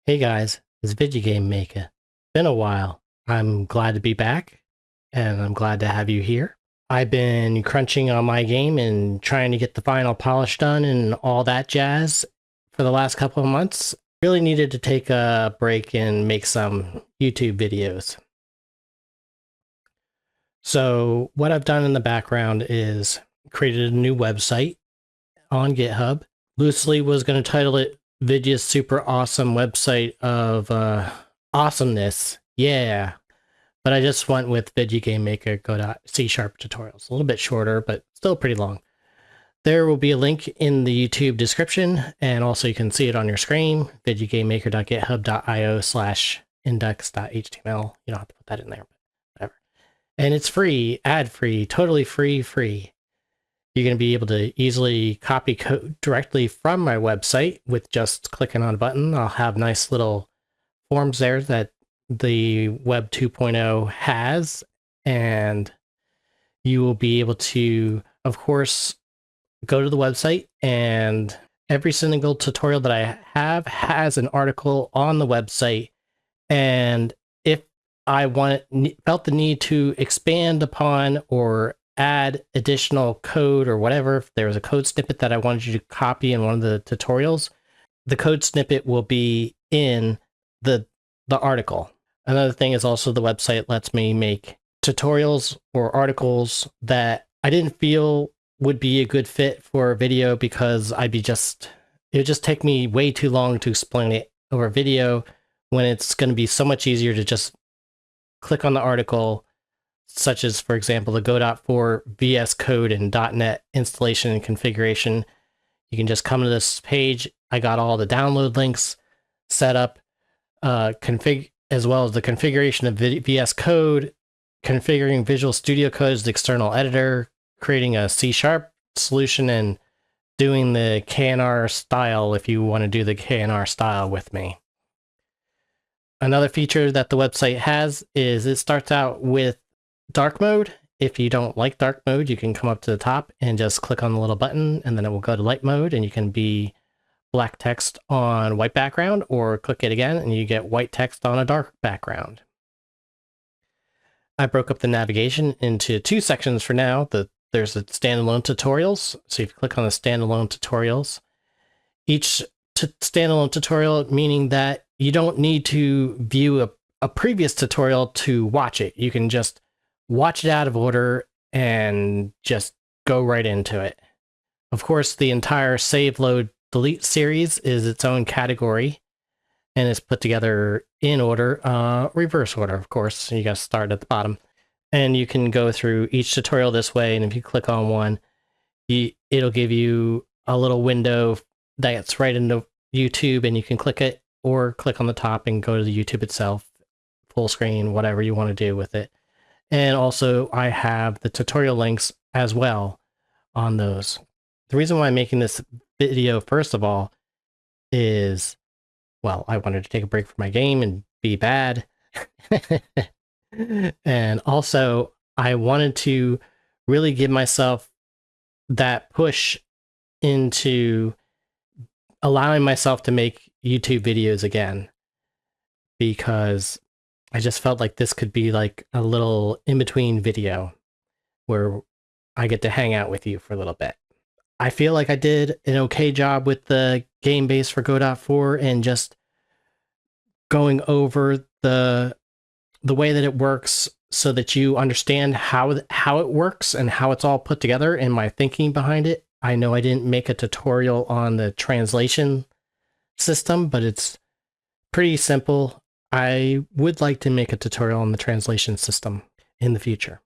Hey guys, it's Vidya Game Maker. Been a while. I'm glad to be back, and I'm glad to have you here. I've been crunching on my game and trying to get the final polish done and all that jazz for the last couple of months. Really needed to take a break and make some YouTube videos. So what I've done in the background is created a new website on GitHub. Loosely was going to title it Vidya's super awesome website of awesomeness. Yeah. But I just went with Vidya Game Maker Go.C# tutorials. A little bit shorter, but still pretty long. There will be a link in the YouTube description, and also you can see it on your screen, vidyagamemaker.github.io/index.html. You don't have to put that in there, but whatever. And it's free, ad-free, totally free. You're going to be able to easily copy code directly from my website with just clicking on a button. I'll have nice little forms there that the Web 2.0 has, and you will be able to, of course, go to the website, and every single tutorial that I have has an article on the website. And if I felt the need to expand upon or add additional code or whatever, if there was a code snippet that I wanted you to copy in one of the tutorials, the code snippet will be in the article. Another thing is also the website lets me make tutorials or articles that I didn't feel would be a good fit for a video because it would just take me way too long to explain it over video, when it's going to be so much easier to just click on the article, such as, for example, the Go.4 VS Code and .NET installation and configuration. You can just come to this page. I got all the download links set up, as well as the configuration of VS Code, configuring Visual Studio Code as the external editor, creating a C# solution, and doing the KNR style if you want to do the KNR style with me. Another feature that the website has is it starts out with dark mode. If you don't like dark mode, you can come up to the top and just click on the little button, and then it will go to light mode, and you can be black text on white background, or click it again and you get white text on a dark background. I broke up the navigation into two sections for now. There's the standalone tutorials. So if you click on the standalone tutorials, each standalone tutorial, meaning that you don't need to view a previous tutorial to watch it. You can just watch it out of order and just go right into it. Of course, the entire save, load, delete series is its own category, and it's put together in order, reverse order, of course. So you got to start at the bottom, and you can go through each tutorial this way. And if you click on one, it'll give you a little window that's right into YouTube, and you can click it or click on the top and go to the YouTube itself, full screen, whatever you want to do with it. And also I have the tutorial links as well on those. The reason why I'm making this video, first of all, is, well, I wanted to take a break from my game and be bad. And also, I wanted to really give myself that push into allowing myself to make YouTube videos again, because I just felt like this could be like a little in-between video where I get to hang out with you for a little bit. I feel like I did an okay job with the Gamebase for Go.4 and just going over the way that it works so that you understand how it works and how it's all put together and my thinking behind it. I know I didn't make a tutorial on the translation system, but it's pretty simple. I would like to make a tutorial on the translation system in the future.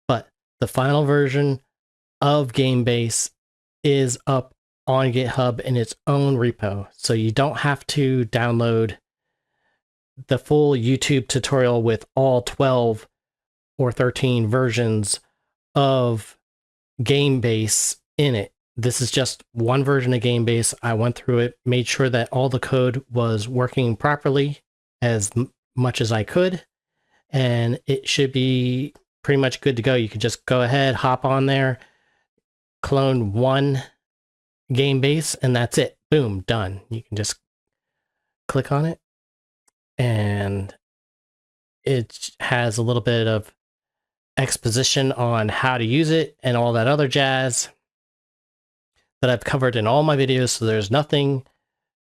But the final version of Gamebase is up on GitHub in its own repo. So you don't have to download the full YouTube tutorial with all 12 or 13 versions of Gamebase in it. This is just one version of Gamebase. I went through it, made sure that all the code was working properly as much as I could, and it should be pretty much good to go. You can just go ahead, hop on there, clone one Gamebase, and that's it. Boom, done. You can just click on it, and it has a little bit of exposition on how to use it and all that other jazz that I've covered in all my videos. So there's nothing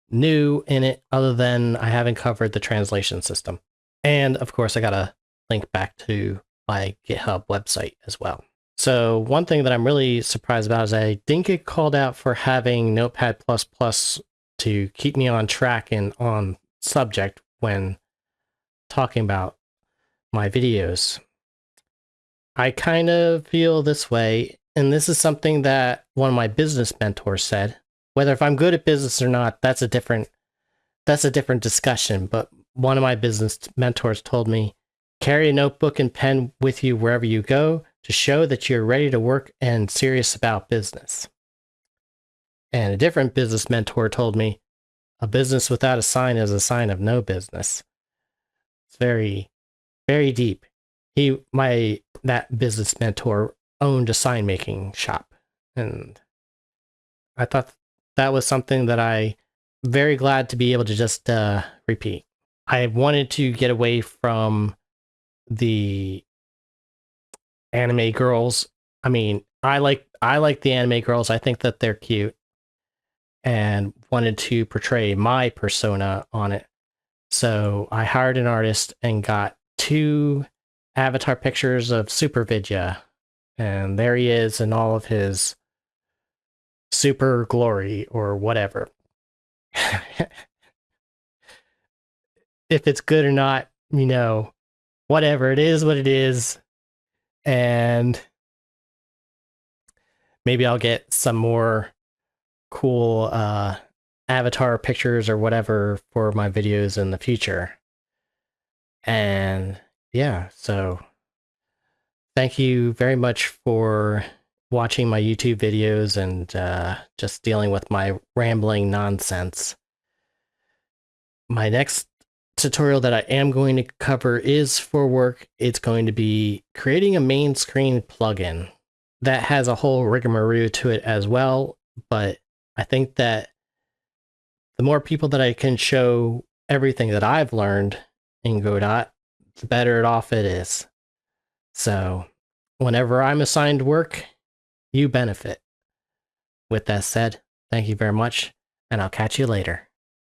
new in it other than I haven't covered the translation system. And of course, I got a link back to my GitHub website as well. So one thing that I'm really surprised about is I didn't get called out for having Notepad++ to keep me on track and on subject when talking about my videos. I kind of feel this way, and this is something that one of my business mentors said. Whether if I'm good at business or not, that's a different discussion. But one of my business mentors told me, carry a notebook and pen with you wherever you go to show that you're ready to work and serious about business. And a different business mentor told me, a business without a sign is a sign of no business. It's very, very deep. That business mentor owned a sign making shop, and I thought that was something that I'm very glad to be able to just repeat. I wanted to get away from the anime girls. I mean, I like the anime girls. I think that they're cute, and wanted to portray my persona on it. So I hired an artist and got 2 avatar pictures of Super Vidya, and there he is in all of his super glory or whatever. If it's good or not, whatever, it is what it is. And maybe I'll get some more cool avatar pictures or whatever for my videos in the future. And yeah, so thank you very much for watching my YouTube videos and just dealing with my rambling nonsense. My next tutorial that I am going to cover is for work. It's going to be creating a main screen plugin that has a whole rigmarole to it as well. But I think that the more people that I can show everything that I've learned in Godot, the better off it is. So whenever I'm assigned work, you benefit. With that said, thank you very much, and I'll catch you later.